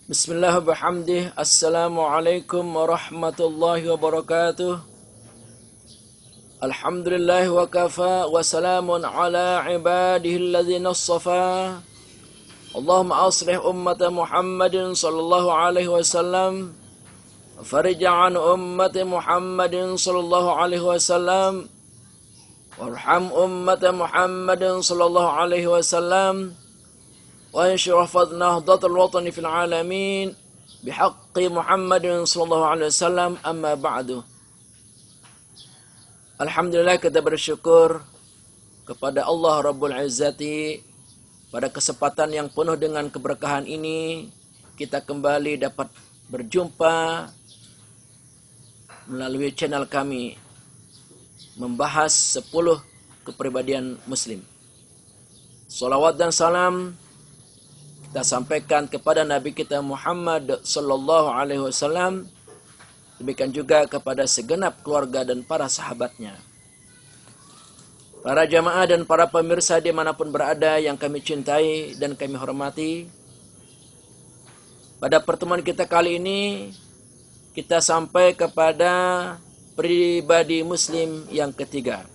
Bismillah bihamdih. Assalamualaikum warahmatullahi wabarakatuh. Alhamdulillah wa kafa wa salamun ala ibadihi alladhina assafa. Allahumma aslih ummata Muhammadin sallallahu alaihi wasallam. Farij an ummati Muhammadin sallallahu alaihi wasallam. Warham ummata Muhammadin sallallahu alaihi wasallam. وانشر حفظ نهضة الوطن في العالمين بحق محمد صلى الله عليه وسلم أما بعد. Alhamdulillah, kita bersyukur kepada Allah Rabbul Izzati. Pada kesempatan yang penuh dengan keberkahan ini, kita kembali dapat berjumpa melalui channel kami, membahas 10 kepribadian muslim. Salawat dan salam kita sampaikan kepada Nabi kita Muhammad sallallahu alaihi wasallam, demikian juga kepada segenap keluarga dan para sahabatnya. Para jamaah dan para pemirsa dimanapun berada yang kami cintai dan kami hormati, pada pertemuan kita kali ini kita sampai kepada pribadi muslim yang ketiga,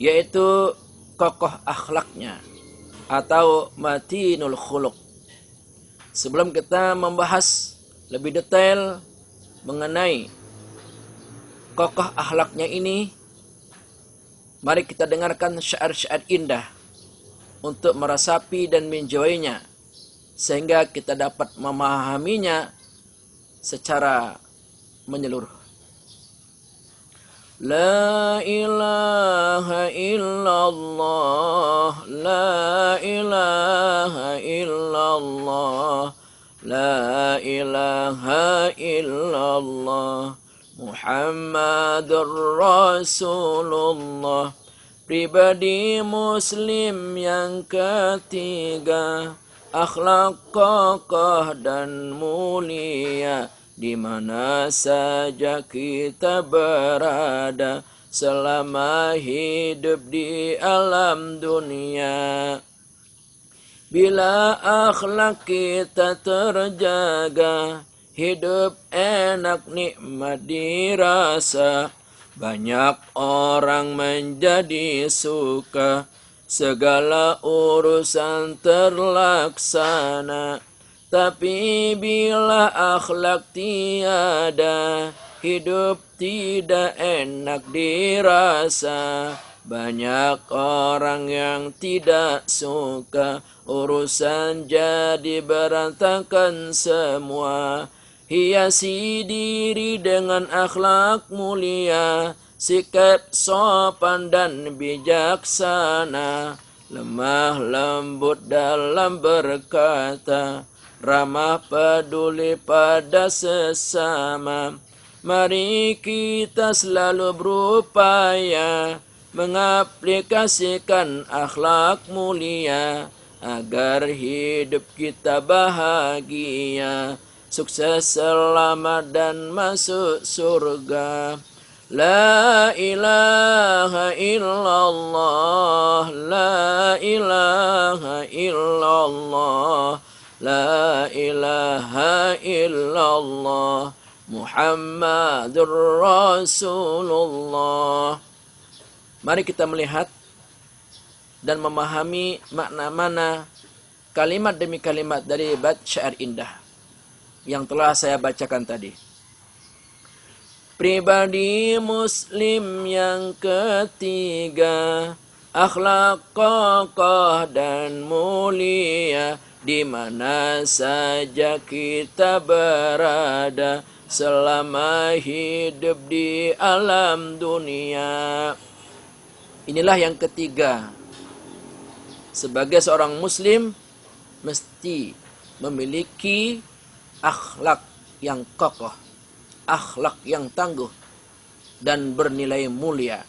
yaitu kokoh akhlaknya atau matinul khuluq. Sebelum kita membahas lebih detail mengenai kokoh akhlaknya ini, mari kita dengarkan syair-syair indah untuk meresapi dan menjawainya, sehingga kita dapat memahaminya secara menyeluruh. La ilaha illallah, la ilaha illallah, la ilaha illallah, Muhammadur Rasulullah. Pribadi muslim yang ketiga, akhlak kokoh dan mulia, di mana saja kita berada selama hidup di alam dunia. Bila akhlak kita terjaga, hidup enak nikmat dirasa. Banyak orang menjadi suka, segala urusan terlaksana. Tapi bila akhlak tiada, hidup tidak enak dirasa. Banyak orang yang tidak suka, urusan jadi berantakan semua. Hiasi diri dengan akhlak mulia, sikap sopan dan bijaksana. Lemah lembut dalam berkata, ramah peduli pada sesama. Mari kita selalu berupaya mengaplikasikan akhlak mulia, agar hidup kita bahagia, sukses, selamat dan masuk surga. La ilaha illallah, la ilaha illallah, la ilaha illallah, Muhammadur Rasulullah. Mari kita melihat dan memahami makna-makna kalimat demi kalimat dari bait syair indah yang telah saya bacakan tadi. Pribadi muslim yang ketiga, akhlak kokoh dan mulia, di mana saja kita berada selama hidup di alam dunia. Inilah yang ketiga. Sebagai seorang muslim mesti memiliki akhlak yang kokoh, akhlak yang tangguh dan bernilai mulia.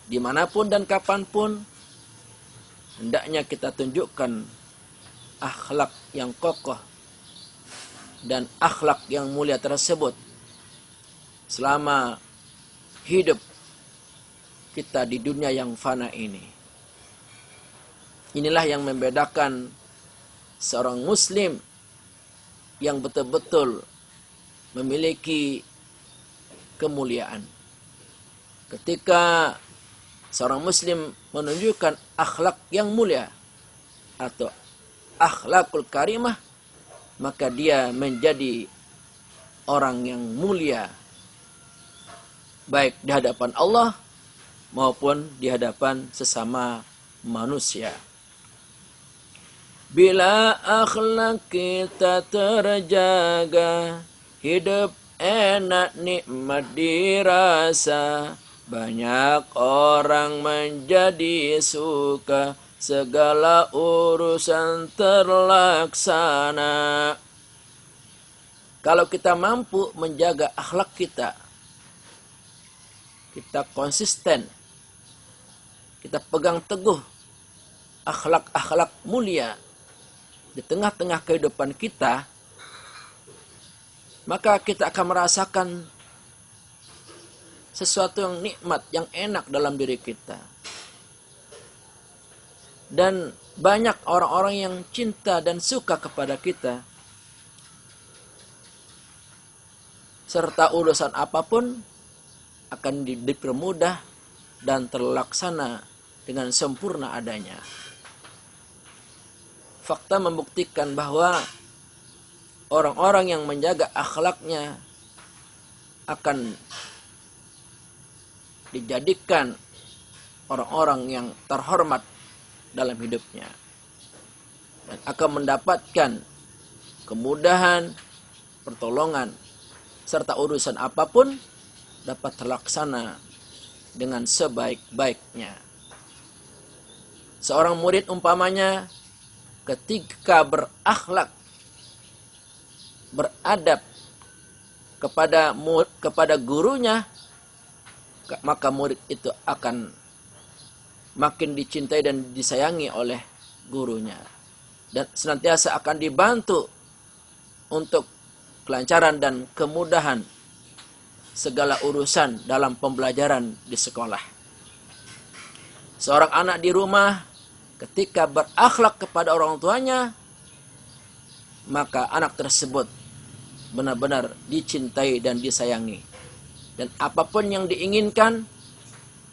Dimanapun dan kapanpun, hendaknya kita tunjukkan akhlak yang kokoh dan akhlak yang mulia tersebut selama hidup kita di dunia yang fana ini. Inilah yang membedakan seorang muslim yang betul-betul memiliki kemuliaan. Ketika seorang muslim menunjukkan akhlak yang mulia atau akhlakul karimah, maka dia menjadi orang yang mulia baik di hadapan Allah maupun di hadapan sesama manusia. Bila akhlak kita terjaga, hidup enak nikmat dirasa, banyak orang menjadi suka, segala urusan terlaksana. Kalau kita mampu menjaga akhlak kita, kita konsisten, kita pegang teguh akhlak-akhlak mulia di tengah-tengah kehidupan kita, maka kita akan merasakan sesuatu yang nikmat, yang enak dalam diri kita. Dan banyak orang-orang yang cinta dan suka kepada kita. Serta urusan apapun akan dipermudah dan terlaksana dengan sempurna adanya. Fakta membuktikan bahwa orang-orang yang menjaga akhlaknya akan dijadikan orang-orang yang terhormat dalam hidupnya dan akan mendapatkan kemudahan, pertolongan, serta urusan apapun dapat terlaksana dengan sebaik-baiknya. Seorang murid umpamanya ketika berakhlak, beradab kepada gurunya, maka murid itu akan makin dicintai dan disayangi oleh gurunya, dan senantiasa akan dibantu untuk kelancaran dan kemudahan segala urusan dalam pembelajaran di sekolah. Seorang anak di rumah ketika berakhlak kepada orang tuanya, maka anak tersebut benar-benar dicintai dan disayangi. Dan apapun yang diinginkan,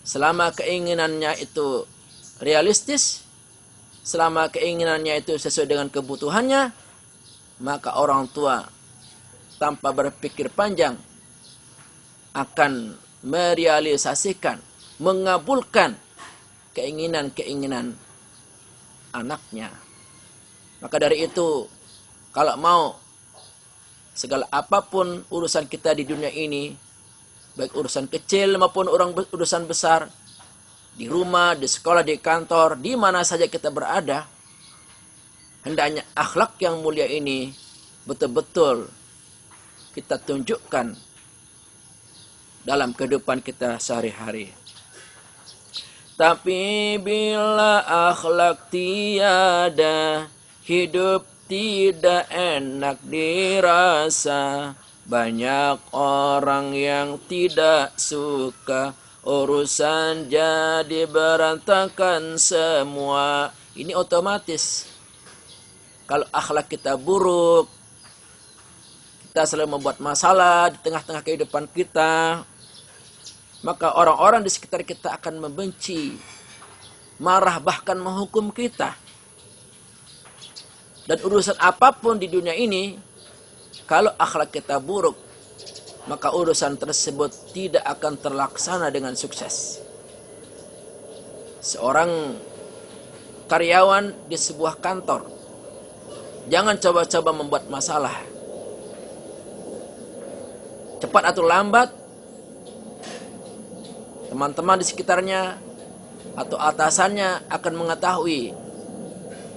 selama keinginannya itu realistis, selama keinginannya itu sesuai dengan kebutuhannya, maka orang tua tanpa berpikir panjang akan merealisasikan, mengabulkan keinginan-keinginan anaknya. Maka dari itu, kalau mau segala apapun urusan kita di dunia ini, baik urusan kecil maupun urusan besar, di rumah, di sekolah, di kantor, di mana saja kita berada, hendaknya akhlak yang mulia ini betul-betul kita tunjukkan dalam kehidupan kita sehari-hari. Tapi bila akhlak tiada, hidup tidak enak dirasa. Banyak orang yang tidak suka, urusan jadi berantakan semua. Ini otomatis. Kalau akhlak kita buruk, kita selalu membuat masalah di tengah-tengah kehidupan kita, maka orang-orang di sekitar kita akan membenci, marah, bahkan menghukum kita. Dan urusan apapun di dunia ini, kalau akhlak kita buruk, maka urusan tersebut tidak akan terlaksana dengan sukses. Seorang karyawan di sebuah kantor, jangan coba-coba membuat masalah. Cepat atau lambat, teman-teman di sekitarnya atau atasannya akan mengetahui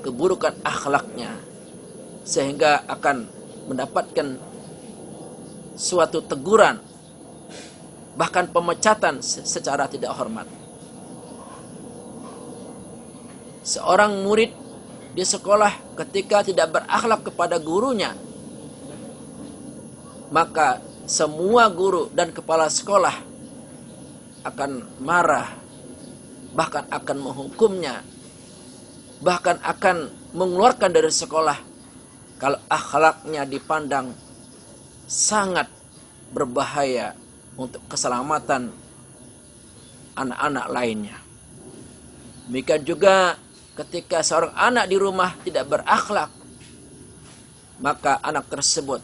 keburukan akhlaknya, sehingga akan mendapatkan suatu teguran, bahkan pemecatan secara tidak hormat. Seorang murid di sekolah ketika tidak berakhlak kepada gurunya, maka semua guru dan kepala sekolah akan marah, bahkan akan menghukumnya, bahkan akan mengeluarkan dari sekolah kalau akhlaknya dipandang sangat berbahaya untuk keselamatan anak-anak lainnya. Demikian juga ketika seorang anak di rumah tidak berakhlak, maka anak tersebut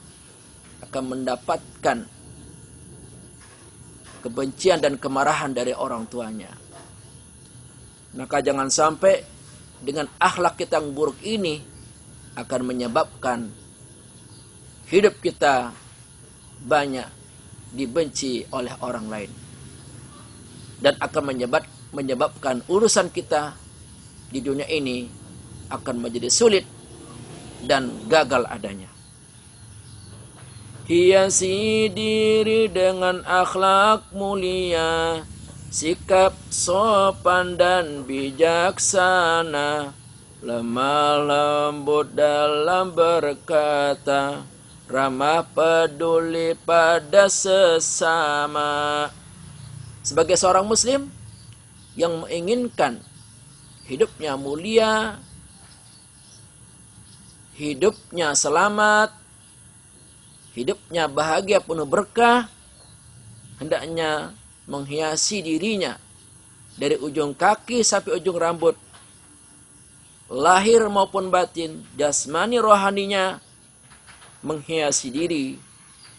akan mendapatkan kebencian dan kemarahan dari orang tuanya. Maka jangan sampai dengan akhlak kita yang buruk ini akan menyebabkan hidup kita banyak dibenci oleh orang lain. Dan akan menyebabkan urusan kita di dunia ini akan menjadi sulit dan gagal adanya. Hiasi diri dengan akhlak mulia, sikap sopan dan bijaksana, lemah lembut dalam berkata, ramah peduli pada sesama. Sebagai seorang muslim yang menginginkan hidupnya mulia, hidupnya selamat, hidupnya bahagia penuh berkah, hendaknya menghiasi dirinya dari ujung kaki sampai ujung rambut, lahir maupun batin, jasmani rohaninya, menghiasi diri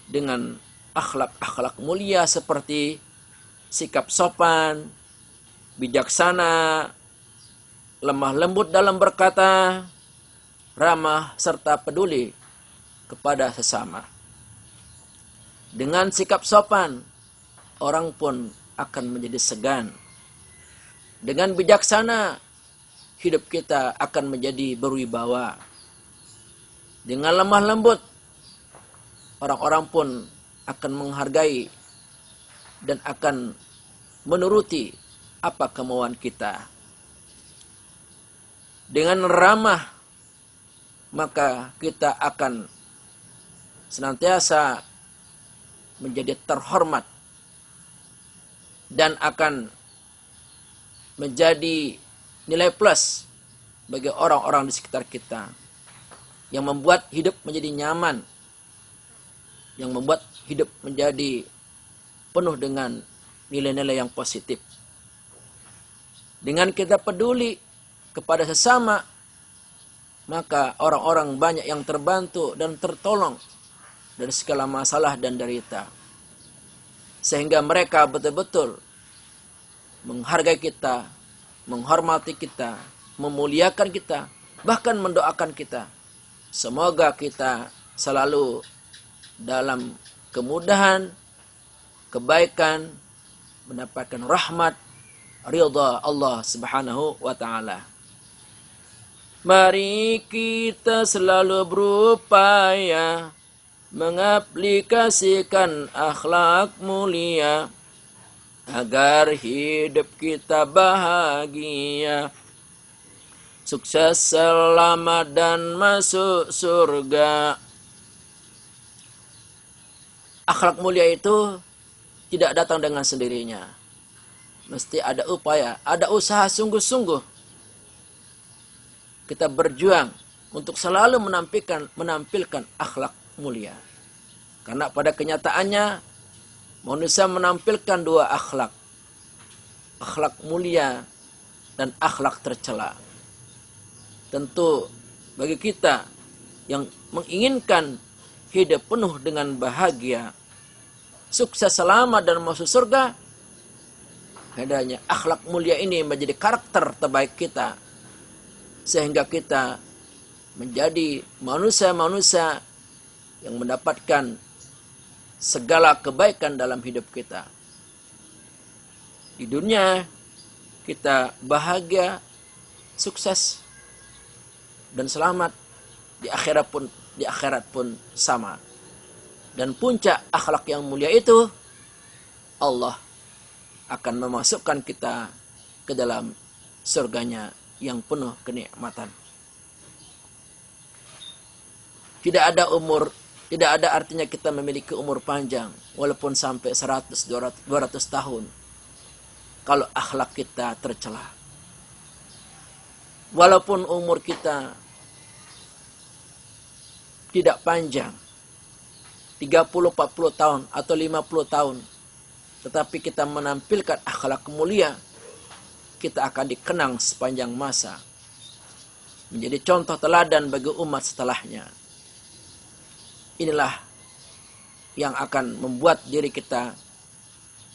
dengan akhlak-akhlak mulia seperti sikap sopan, bijaksana, lemah lembut dalam berkata, ramah serta peduli kepada sesama. Dengan sikap sopan, orang pun akan menjadi segan. Dengan bijaksana, hidup kita akan menjadi berwibawa. Dengan lemah lembut, orang-orang pun akan menghargai dan akan menuruti apa kemauan kita. Dengan ramah, maka kita akan senantiasa menjadi terhormat dan akan menjadi nilai plus bagi orang-orang di sekitar kita, yang membuat hidup menjadi nyaman, yang membuat hidup menjadi penuh dengan nilai-nilai yang positif. Dengan kita peduli kepada sesama, maka orang-orang banyak yang terbantu dan tertolong dari segala masalah dan derita. Sehingga mereka betul-betul menghargai kita, menghormati kita, memuliakan kita, bahkan mendoakan kita. Semoga kita selalu dalam kemudahan, kebaikan, mendapatkan rahmat, ridha Allah Subhanahu wa ta'ala. Mari kita selalu berupaya mengaplikasikan akhlak mulia agar hidup kita bahagia, sukses, selamat dan masuk surga. Akhlak mulia itu tidak datang dengan sendirinya. Mesti ada upaya, ada usaha sungguh-sungguh. Kita berjuang untuk selalu menampilkan akhlak mulia. Karena pada kenyataannya manusia menampilkan dua akhlak. Akhlak mulia dan akhlak tercela. Tentu bagi kita yang menginginkan hidup penuh dengan bahagia, sukses, selamat dan masuk surga, hendaknya akhlak mulia ini menjadi karakter terbaik kita, sehingga kita menjadi manusia-manusia yang mendapatkan segala kebaikan dalam hidup kita. Di dunia kita bahagia, sukses dan selamat. Di akhirat pun sama. Dan puncak akhlak yang mulia itu, Allah akan memasukkan kita ke dalam surganya yang penuh kenikmatan. Tidak ada artinya kita memiliki umur panjang, walaupun sampai 100, 200 tahun, kalau akhlak kita tercela. Walaupun umur kita tidak panjang, 30-40 tahun atau 50 tahun, tetapi kita menampilkan akhlak mulia, kita akan dikenang sepanjang masa, menjadi contoh teladan bagi umat setelahnya. Inilah yang akan membuat diri kita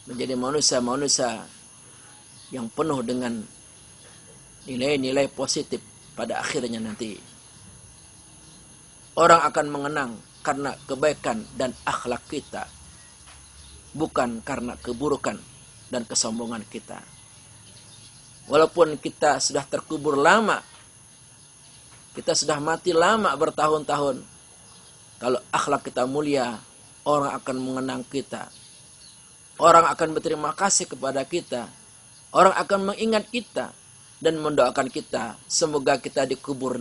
menjadi manusia-manusia yang penuh dengan nilai-nilai positif pada akhirnya nanti. Orang akan mengenang karena kebaikan dan akhlak kita, bukan karena keburukan dan kesombongan kita. Walaupun kita sudah terkubur lama, kita sudah mati lama bertahun-tahun, kalau akhlak kita mulia, orang akan mengenang kita. Orang akan berterima kasih kepada kita. Orang akan mengingat kita dan mendoakan kita. Semoga kita dikubur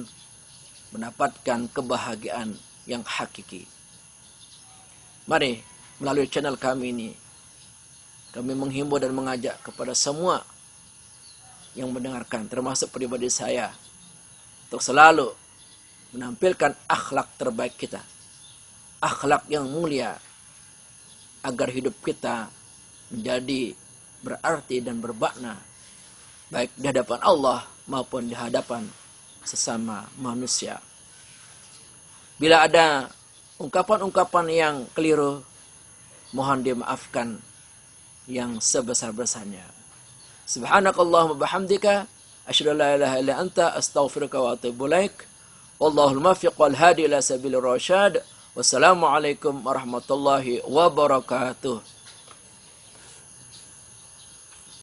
mendapatkan kebahagiaan yang hakiki. Mari melalui channel kami ini, kami menghimbau dan mengajak kepada semua yang mendengarkan, termasuk pribadi saya, untuk selalu menampilkan akhlak terbaik kita, akhlak yang mulia, agar hidup kita menjadi berarti dan bermakna, baik di hadapan Allah maupun di hadapan sesama manusia. Bila ada ungkapan-ungkapan yang keliru, mohon dimaafkan yang sebesar-besarnya. Subhanakallahumma bihamdika asyhadu an la ilaha illa anta astaghfiruka wa atubu ilaik. Wallahul muwaffiq wal hadi ila sabilir rasyad. Wassalamualaikum warahmatullahi wabarakatuh.